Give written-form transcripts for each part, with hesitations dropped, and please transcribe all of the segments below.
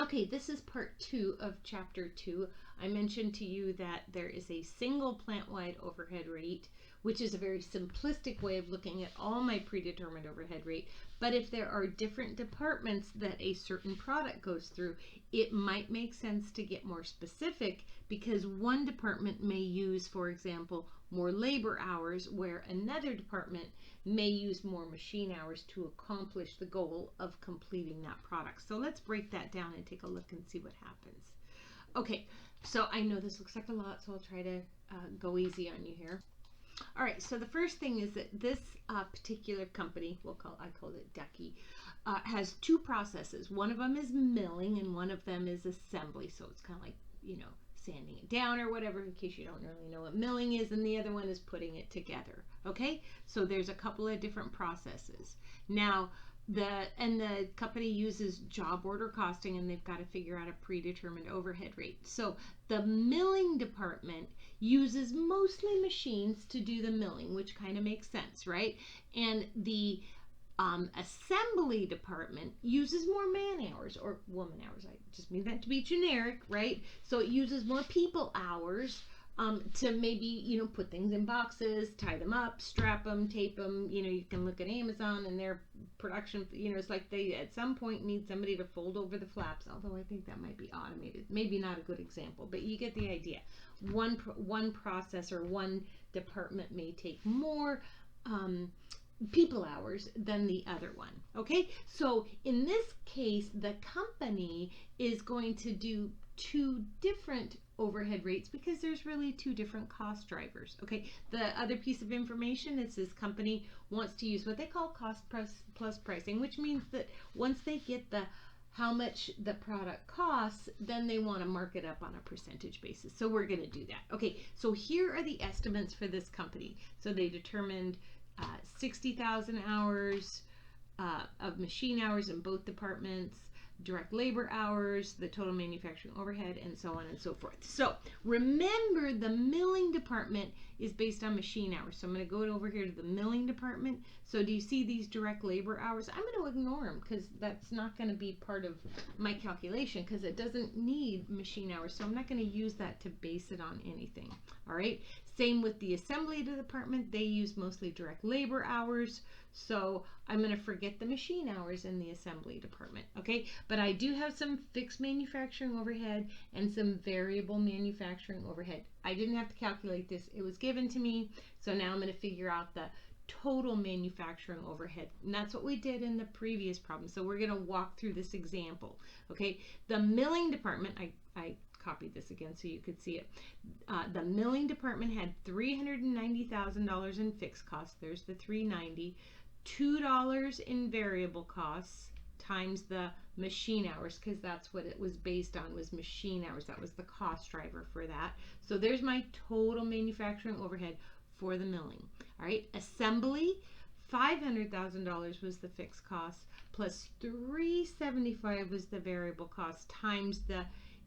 Okay, this is part 2 of chapter 2. I mentioned to you that there is a single plant-wide overhead rate, which is a very simplistic way of looking at all my predetermined overhead rate. But if there are different departments that a certain product goes through, it might make sense to get more specific because one department may use, for example, more labor hours, where another department may use more machine hours to accomplish the goal of completing that product. So let's break that down and take a look and see what happens. Okay, so I know this looks like a lot, so I'll try to go easy on you here. All right, so the first thing is that this particular company, I called it Ducky, has two processes. One of them is milling and one of them is assembly. So it's kind of like, sanding it down or whatever, in case you don't really know what milling is, and the other one is putting it together. Okay, so there's a couple of different processes. Now, the company uses job order costing, and they've got to figure out a predetermined overhead rate. So the milling department uses mostly machines to do the milling, which kind of makes sense, right? And the assembly department uses more man hours or woman hours. I just mean that to be generic, right? So it uses more people hours to maybe, put things in boxes, tie them up, strap them, tape them. You can look at Amazon and their production, it's like they at some point need somebody to fold over the flaps, although I think that might be automated. Maybe not a good example, but you get the idea. One process or one department may take more people hours than the other one. Okay, so in this case, the company is going to do two different overhead rates because there's really two different cost drivers. Okay, the other piece of information is this company wants to use what they call cost plus pricing, which means that once they get how much the product costs, then they want to mark it up on a percentage basis. So we're going to do that. Okay, so here are the estimates for this company. So they determined 60,000 hours of machine hours in both departments, direct labor hours, the total manufacturing overhead, and so on and so forth. So remember, the milling department is based on machine hours. So I'm going to go over here to the milling department. So do you see these direct labor hours? I'm going to ignore them because that's not going to be part of my calculation because it doesn't need machine hours. So I'm not going to use that to base it on anything. All right. Same with the assembly department. They use mostly direct labor hours. So I'm going to forget the machine hours in the assembly department. Okay. But I do have some fixed manufacturing overhead and some variable manufacturing overhead. I didn't have to calculate this. It was given to me. So now I'm going to figure out the total manufacturing overhead. And that's what we did in the previous problem. So we're going to walk through this example. Okay. The milling department, I copied this again so you could see it. The milling department had $390,000 in fixed costs. There's the $390,000. $2 in variable costs times the machine hours, because that's what it was based on, was machine hours. That was the cost driver for that. So there's my total manufacturing overhead for the milling. All right, assembly, $500,000 was the fixed cost, plus $375,000 was the variable cost, times the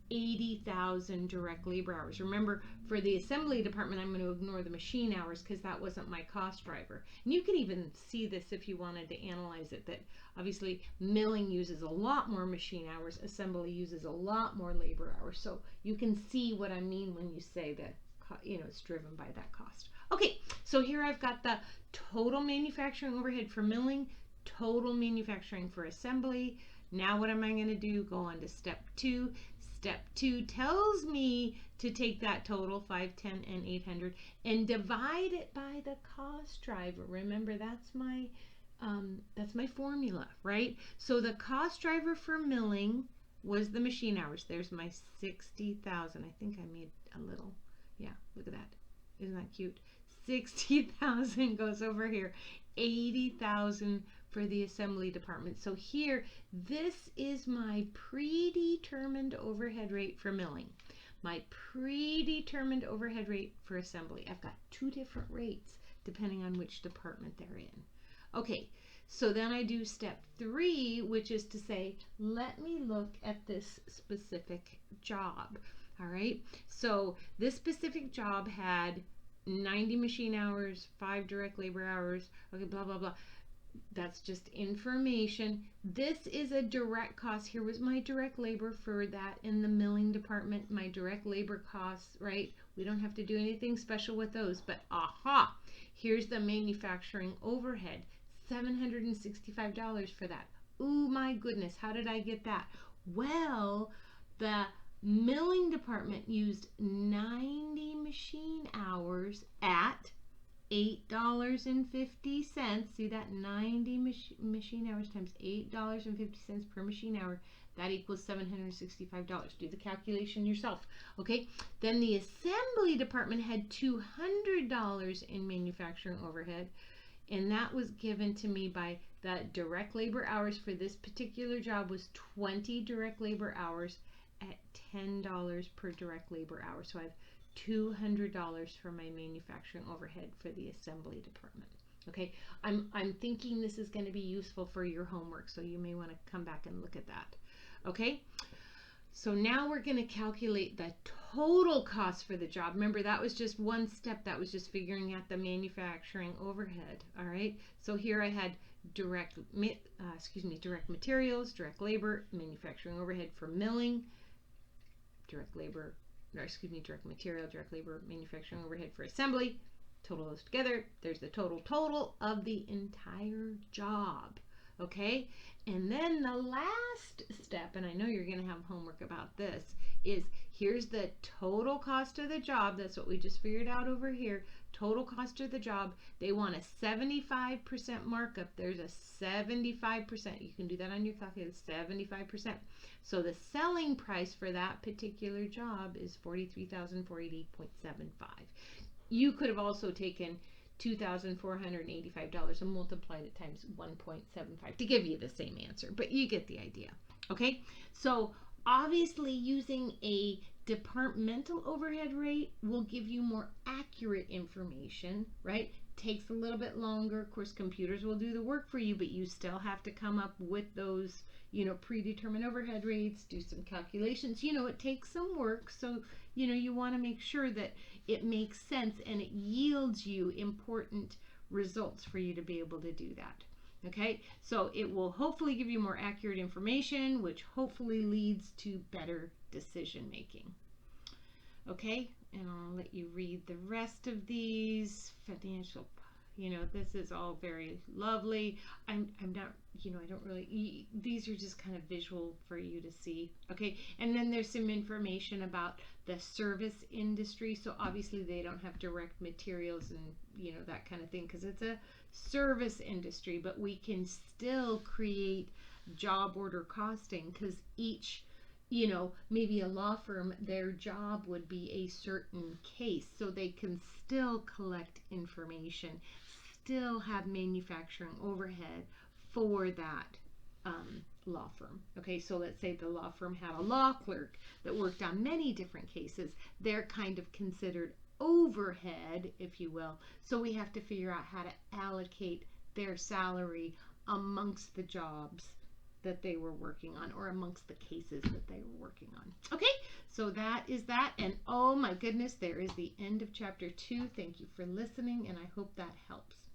80,000 direct labor hours. Remember, for the assembly department, I'm going to ignore the machine hours because that wasn't my cost driver. And you can even see this if you wanted to analyze it, that obviously milling uses a lot more machine hours, assembly uses a lot more labor hours. So you can see what I mean when you say that, it's driven by that cost. Okay, so here I've got the total manufacturing overhead for milling, total manufacturing for assembly. Now what am I going to do? Go on to step 2. Step 2 tells me to take that total, 5, 10, and 800, and divide it by the cost driver. Remember, that's my formula, right? So the cost driver for milling was the machine hours. There's my 60,000. I think I made a little, yeah, look at that. Isn't that cute? 60,000 goes over here. 80,000 for the assembly department. So here, this is my predetermined overhead rate for milling, my predetermined overhead rate for assembly. I've got two different rates depending on which department they're in. Okay, so then I do step 3, which is to say, let me look at this specific job. All right, so this specific job had 90 machine hours, 5 direct labor hours, okay, blah, blah, blah. That's just information. This is a direct cost. Here was my direct labor for that in the milling department, my direct labor costs, right? We don't have to do anything special with those, but aha, here's the manufacturing overhead, $765 for that. Ooh, my goodness, how did I get that? Well, the milling department used 90 machine hours at $8.50. See that? 90 machine hours times $8.50 per machine hour. That equals $765. Do the calculation yourself. Okay. Then the assembly department had $200 in manufacturing overhead, and that was given to me by the direct labor hours for this particular job was 20 direct labor hours at $10 per direct labor hour. So I have $200 for my manufacturing overhead for the assembly department. Okay, I'm thinking this is going to be useful for your homework, so you may want to come back and look at that. Okay, so now we're going to calculate the total cost for the job. Remember, that was just one step. That was just figuring out the manufacturing overhead. All right, so here I had direct materials, direct labor, manufacturing overhead for milling, direct material, direct labor, manufacturing overhead for assembly. Total those together, there's the total of the entire job. Okay, and then the last step, and I know you're going to have homework about this, is here's the total cost of the job. That's what we just figured out over here. Total cost of the job. They want a 75% markup. There's a 75%. You can do that on your calculator, 75%. So the selling price for that particular job is $43,480.75. You could have also taken $2,485 and multiplied it times 1.75 to give you the same answer, but you get the idea. Okay, so obviously using a departmental overhead rate will give you more accurate information, right? Takes a little bit longer. Of course, computers will do the work for you, but you still have to come up with those, predetermined overhead rates, do some calculations. It takes some work, so you want to make sure that it makes sense and it yields you important results for you to be able to do that. Okay, so it will hopefully give you more accurate information, which hopefully leads to better decision making. Okay, and I'll let you read the rest of these. Financial, this is all very lovely. I'm not, I don't really, these are just kind of visual for you to see. Okay, and then there's some information about the service industry. So obviously they don't have direct materials and, that kind of thing because it's a service industry, but we can still create job order costing because each, maybe a law firm, their job would be a certain case, so they can still collect information, still have manufacturing overhead for that law firm. Okay, so let's say the law firm had a law clerk that worked on many different cases. They're kind of considered overhead, if you will. So we have to figure out how to allocate their salary amongst the jobs that they were working on or amongst the cases that they were working on. Okay, so that is that. And oh my goodness, there is the end of chapter 2. Thank you for listening, and I hope that helps.